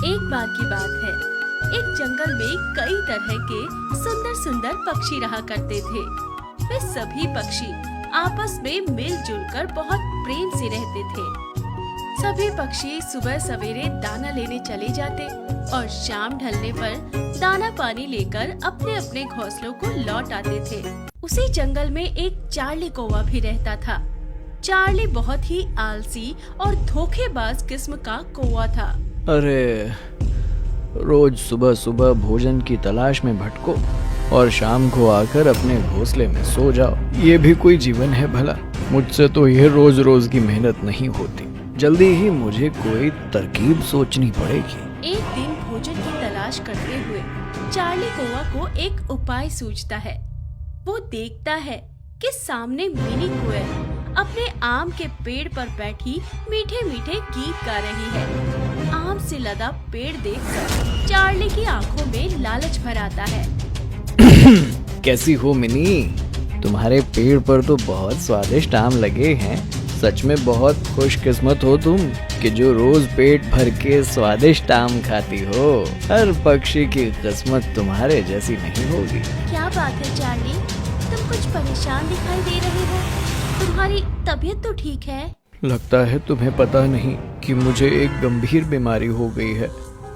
एक बार की बात है, एक जंगल में कई तरह के सुंदर सुंदर पक्षी रहा करते थे। वे सभी पक्षी आपस में मिलजुल कर बहुत प्रेम से रहते थे। सभी पक्षी सुबह सवेरे दाना लेने चले जाते और शाम ढलने पर दाना पानी लेकर अपने अपने घोंसलों को लौट आते थे। उसी जंगल में एक चार्ली कौवा भी रहता था। चार्ली बहुत ही आलसी और धोखेबाज किस्म का कौवा था। अरे, रोज सुबह सुबह भोजन की तलाश में भटको और शाम को आकर अपने घोंसले में सो जाओ। ये भी कोई जीवन है भला? मुझसे तो ये रोज रोज की मेहनत नहीं होती। जल्दी ही मुझे कोई तरकीब सोचनी पड़ेगी। एक दिन भोजन की तलाश करते हुए चार्ली कौवा को एक उपाय सूझता है। वो देखता है कि सामने मिनी कोयल अपने आम के पेड़ पर बैठी मीठे मीठे गीत गा रही है। आम से लदा पेड़ देखकर चार्ली की आंखों में लालच भर आता है। कैसी हो मिनी? तुम्हारे पेड़ पर तो बहुत स्वादिष्ट आम लगे हैं। सच में बहुत खुशकिस्मत हो तुम कि जो रोज पेट भर के स्वादिष्ट आम खाती हो। हर पक्षी की किस्मत तुम्हारे जैसी नहीं होगी। क्या बात है चार्ली, तुम कुछ परेशान दिखाई दे रहे हो। तुम्हारी तबीयत तो ठीक है? लगता है तुम्हें पता नहीं कि मुझे एक गंभीर बीमारी हो गई है।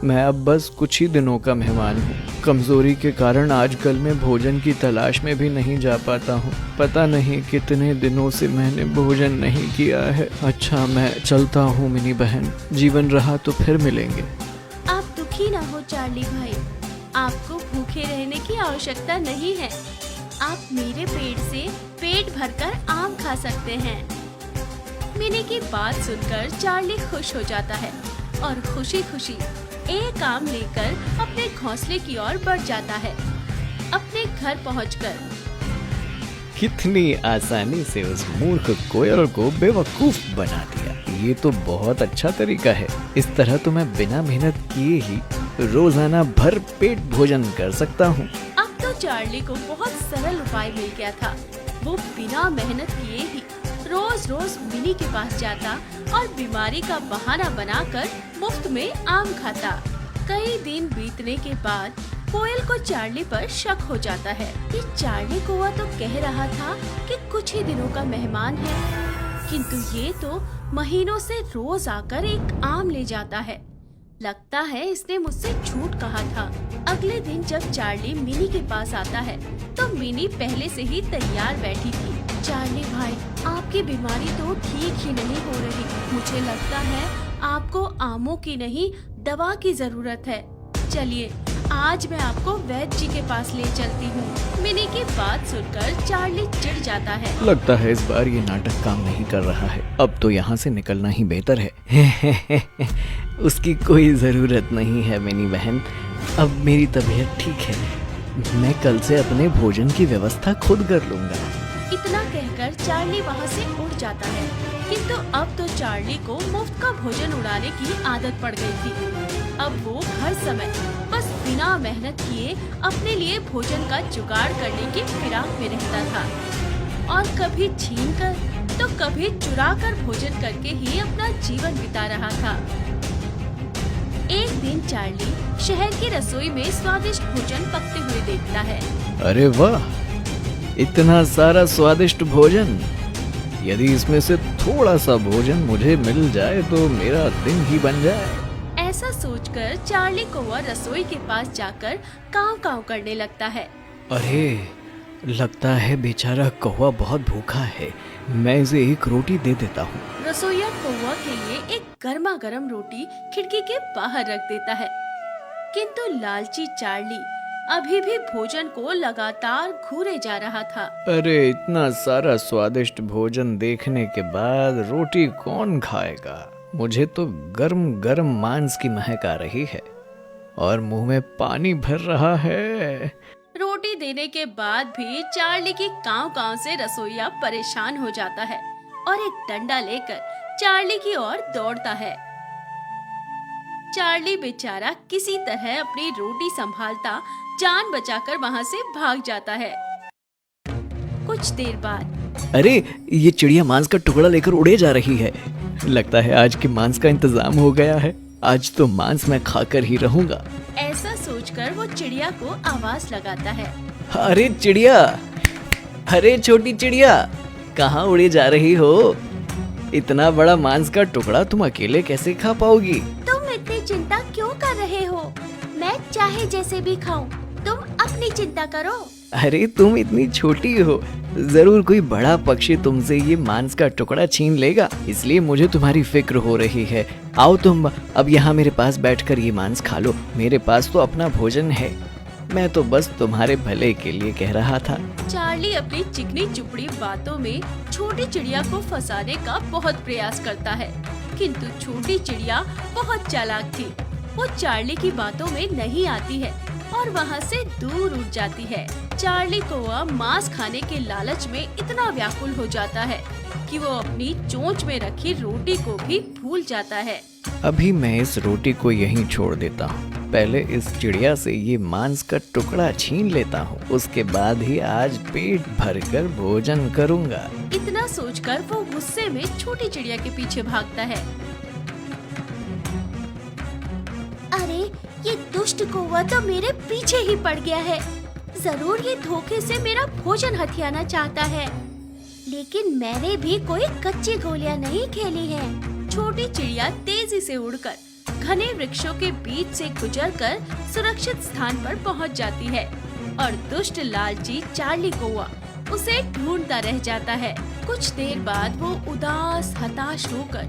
मैं अब बस कुछ ही दिनों का मेहमान हूँ। कमजोरी के कारण आजकल मैं भोजन की तलाश में भी नहीं जा पाता हूँ। पता नहीं कितने दिनों से मैंने भोजन नहीं किया है। अच्छा, मैं चलता हूँ मिनी बहन। जीवन रहा तो फिर मिलेंगे। आप दुखी ना हो चार्ली भाई, आपको भूखे रहने की आवश्यकता नहीं है। आप मेरे पेड़ से पेट भरकर आम खा सकते हैं। मिनी की बात सुनकर चार्ली खुश हो जाता है और खुशी खुशी एक आम लेकर अपने घोंसले की ओर बढ़ जाता है। अपने घर पहुंचकर कितनी आसानी से उस मूर्ख कोयल को बेवकूफ बना दिया। ये तो बहुत अच्छा तरीका है। इस तरह तो मैं बिना मेहनत किए ही रोजाना भर पेट भोजन कर सकता हूँ। अब तो चार्ली को बहुत सरल उपाय मिल गया था। वो बिना मेहनत किए ही रोज रोज मिनी के पास जाता और बीमारी का बहाना बनाकर मुफ्त में आम खाता। कई दिन बीतने के बाद कोयल को चार्ली पर शक हो जाता है कि चार्ली कौवा तो कह रहा था कि कुछ ही दिनों का मेहमान है, किंतु ये तो महीनों से रोज आकर एक आम ले जाता है। लगता है इसने मुझसे झूठ कहा था। अगले दिन जब चार्ली मिनी के पास आता है तो मिनी पहले से ही तैयार बैठी थी। चार्ली भाई, आपकी बीमारी तो ठीक ही नहीं हो रही। मुझे लगता है आपको आमों की नहीं दवा की जरूरत है। चलिए, आज मैं आपको वैद्य जी के पास ले चलती हूँ। मिनी की बात सुनकर चार्ली चिढ़ जाता है। लगता है इस बार ये नाटक काम नहीं कर रहा है। अब तो यहाँ से निकलना ही बेहतर है। उसकी कोई जरूरत नहीं है मिनी बहन। अब मेरी तबीयत ठीक है। मैं कल से अपने भोजन की व्यवस्था खुद कर लूँगा। इतना कहकर चार्ली वहाँ से उड़ जाता है, किंतु अब तो चार्ली को मुफ्त का भोजन उड़ाने की आदत पड़ गई थी। अब वो हर समय बस बिना मेहनत किए अपने लिए भोजन का जुगाड़ करने की फिराक में रहता था और कभी छीन कर तो कभी चुरा कर भोजन करके ही अपना जीवन बिता रहा था। एक दिन चार्ली शहर की रसोई में स्वादिष्ट भोजन पकते हुए देखता है। अरे वाह, इतना सारा स्वादिष्ट भोजन! यदि इसमें से थोड़ा सा भोजन मुझे मिल जाए तो मेरा दिन ही बन जाए। ऐसा सोचकर चार्ली कौवा रसोई के पास जाकर काव काव करने लगता है। अरे, लगता है बेचारा कौवा बहुत भूखा है। मैं इसे एक रोटी दे देता हूँ। रसोइया कौवा के लिए एक गर्मा गर्म रोटी खिड़की के बाहर रख देता है, किंतु लालची चार्ली अभी भी भोजन को लगातार घूरे जा रहा था। अरे, इतना सारा स्वादिष्ट भोजन देखने के बाद रोटी कौन खाएगा? मुझे तो गर्म गर्म मांस की महक आ रही है और मुंह में पानी भर रहा है। रोटी देने के बाद भी चार्ली की काव काव से रसोइया परेशान हो जाता है और एक डंडा लेकर चार्ली की ओर दौड़ता है। चार्ली बेचारा किसी तरह अपनी रोटी संभालता जान बचाकर वहाँ से भाग जाता है। कुछ देर बाद अरे, ये चिड़िया मांस का टुकड़ा लेकर उड़े जा रही है। लगता है आज के मांस का इंतजाम हो गया है। आज तो मांस मैं खाकर ही रहूंगा। ऐसा सोचकर वो चिड़िया को आवाज लगाता है। अरे चिड़िया, अरे छोटी चिड़िया, कहाँ उड़े जा रही हो? इतना बड़ा मांस का टुकड़ा तुम अकेले कैसे खा पाओगी? तुम इतनी चिंता क्यों कर रहे हो? मैं चाहे जैसे भी खाऊं, तुम अपनी चिंता करो। अरे तुम इतनी छोटी हो, जरूर कोई बड़ा पक्षी तुमसे ये मांस का टुकड़ा छीन लेगा, इसलिए मुझे तुम्हारी फिक्र हो रही है। आओ तुम अब यहाँ मेरे पास बैठकर ये मांस खा लो, मेरे पास तो अपना भोजन है। मैं तो बस तुम्हारे भले के लिए कह रहा था। चार्ली अपनी चिकनी चुपड़ी बातों में छोटी चिड़िया को फंसाने का बहुत प्रयास करता है, किंतु छोटी चिड़िया बहुत चालाक थी। वो चार्ली की बातों में नहीं आती है और वहाँ से दूर उठ जाती है। चार्ली कौवा मांस खाने के लालच में इतना व्याकुल हो जाता है कि वो अपनी चोंच में रखी रोटी को भी भूल जाता है। अभी मैं इस रोटी को यहीं छोड़ देता हूँ। पहले इस चिड़िया से ये मांस का टुकड़ा छीन लेता हूँ, उसके बाद ही आज पेट भरकर भोजन करूँगा। इतना सोचकर वो गुस्से में छोटी चिड़िया के पीछे भागता है। अरे ये दुष्ट कौवा तो मेरे पीछे ही पड़ गया है। जरूर ये धोखे से मेरा भोजन हथियाना चाहता है, लेकिन मैंने भी कोई कच्ची गोलियां नहीं खेली है। छोटी चिड़िया तेजी से उड़कर घने वृक्षों के बीच से गुजरकर सुरक्षित स्थान पर पहुंच जाती है और दुष्ट लालची चार्ली कौवा उसे ढूंढता रह जाता है। कुछ देर बाद वो उदास हताश होकर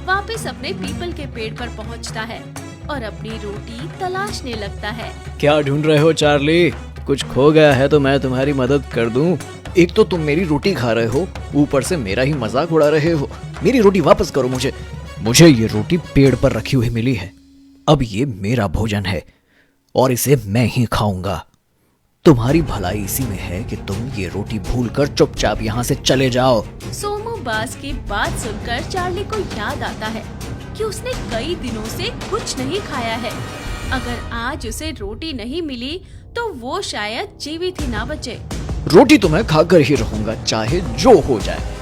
वापस अपने पीपल के पेड़ पर पहुंचता है और अपनी रोटी तलाशने लगता है। क्या ढूंढ रहे हो चार्ली? कुछ खो गया है तो मैं तुम्हारी मदद कर दूं। एक तो तुम मेरी रोटी खा रहे हो, ऊपर से मेरा ही मजाक उड़ा रहे हो। मेरी रोटी वापस करो मुझे ये रोटी पेड़ पर रखी हुई मिली है। अब ये मेरा भोजन है और इसे मैं ही खाऊंगा। तुम्हारी भलाई इसी में है कि तुम ये रोटी भूलकर चुपचाप यहाँ से चले जाओ। सोमू बाज की बात सुनकर चार्ली को याद आता है कि उसने कई दिनों से कुछ नहीं खाया है। अगर आज उसे रोटी नहीं मिली तो वो शायद जीवित ही ना बचे। रोटी तो मैं खाकर ही रहूंगा, चाहे जो हो जाए।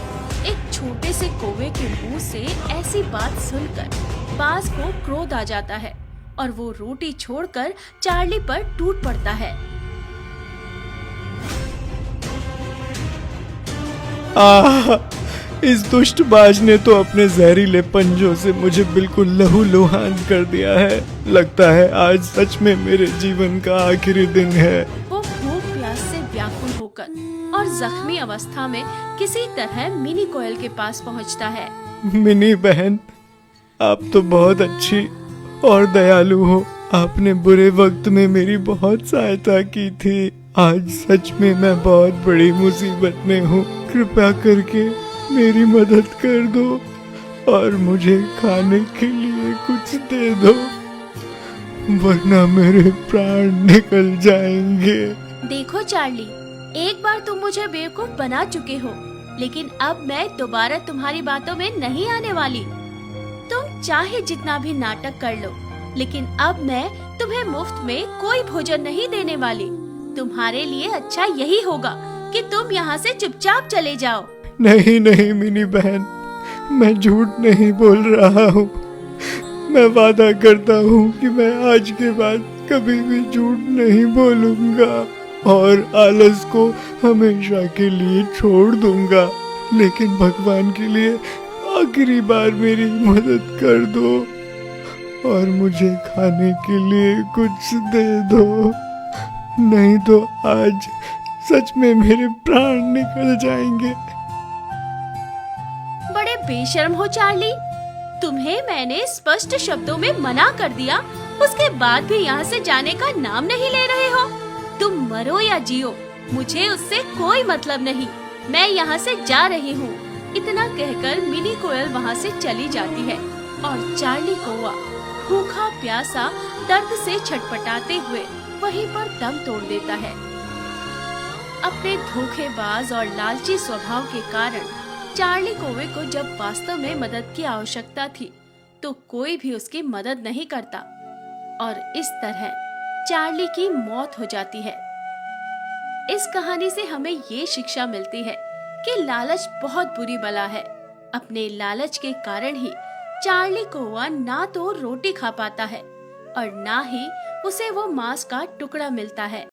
एक छोटे से कौवे के मुंह से ऐसी बात सुनकर बाज को क्रोध आ जाता है और वो रोटी छोड़कर चार्ली पर टूट पड़ता है। इस दुष्ट बाज ने तो अपने जहरीले पंजों से मुझे बिल्कुल लहूलुहान कर दिया है। लगता है आज सच में मेरे जीवन का आखिरी दिन है। वो भूख प्यास से व्याकुल होकर और जख्मी अवस्था में किसी तरह मिनी कोयल के पास पहुंचता है। मिनी बहन, आप तो बहुत अच्छी और दयालु हो। आपने बुरे वक्त में मेरी बहुत सहायता की थी। आज सच में मैं बहुत बड़ी मुसीबत में हूँ। कृपया करके मेरी मदद कर दो और मुझे खाने के लिए कुछ दे दो, वरना मेरे प्राण निकल जाएंगे। देखो चार्ली, एक बार तुम मुझे बेवकूफ बना चुके हो, लेकिन अब मैं दोबारा तुम्हारी बातों में नहीं आने वाली। तुम चाहे जितना भी नाटक कर लो, लेकिन अब मैं तुम्हें मुफ्त में कोई भोजन नहीं देने वाली। तुम्हारे लिए अच्छा यही होगा कि तुम यहाँ से चुपचाप चले जाओ। नहीं नहीं मिनी बहन, मैं झूठ नहीं बोल रहा हूँ। मैं वादा करता हूँ कि मैं आज के बाद कभी भी झूठ नहीं बोलूँगा और आलस को हमेशा के लिए छोड़ दूंगा। लेकिन भगवान के लिए आखिरी बार मेरी मदद कर दो और मुझे खाने के लिए कुछ दे दो, नहीं तो आज सच में मेरे प्राण निकल जाएंगे। बड़े बेशर्म हो चार्ली, तुम्हें मैंने स्पष्ट शब्दों में मना कर दिया, उसके बाद भी यहाँ से जाने का नाम नहीं ले रहे हो। तुम मरो या जियो, मुझे उससे कोई मतलब नहीं। मैं यहाँ से जा रही हूँ। इतना कहकर मिनी कोयल वहाँ से चली जाती है और चार्ली कौवा भूखा प्यासा दर्द से छटपटाते हुए वहीं पर दम तोड़ देता है। अपने धोखेबाज और लालची स्वभाव के कारण चार्ली कौवे को जब वास्तव में मदद की आवश्यकता थी तो कोई भी उसकी मदद नहीं करता और इस तरह चार्ली की मौत हो जाती है। इस कहानी से हमें ये शिक्षा मिलती है कि लालच बहुत बुरी बला है। अपने लालच के कारण ही चार्ली कौवा ना तो रोटी खा पाता है और ना ही उसे वो मांस का टुकड़ा मिलता है।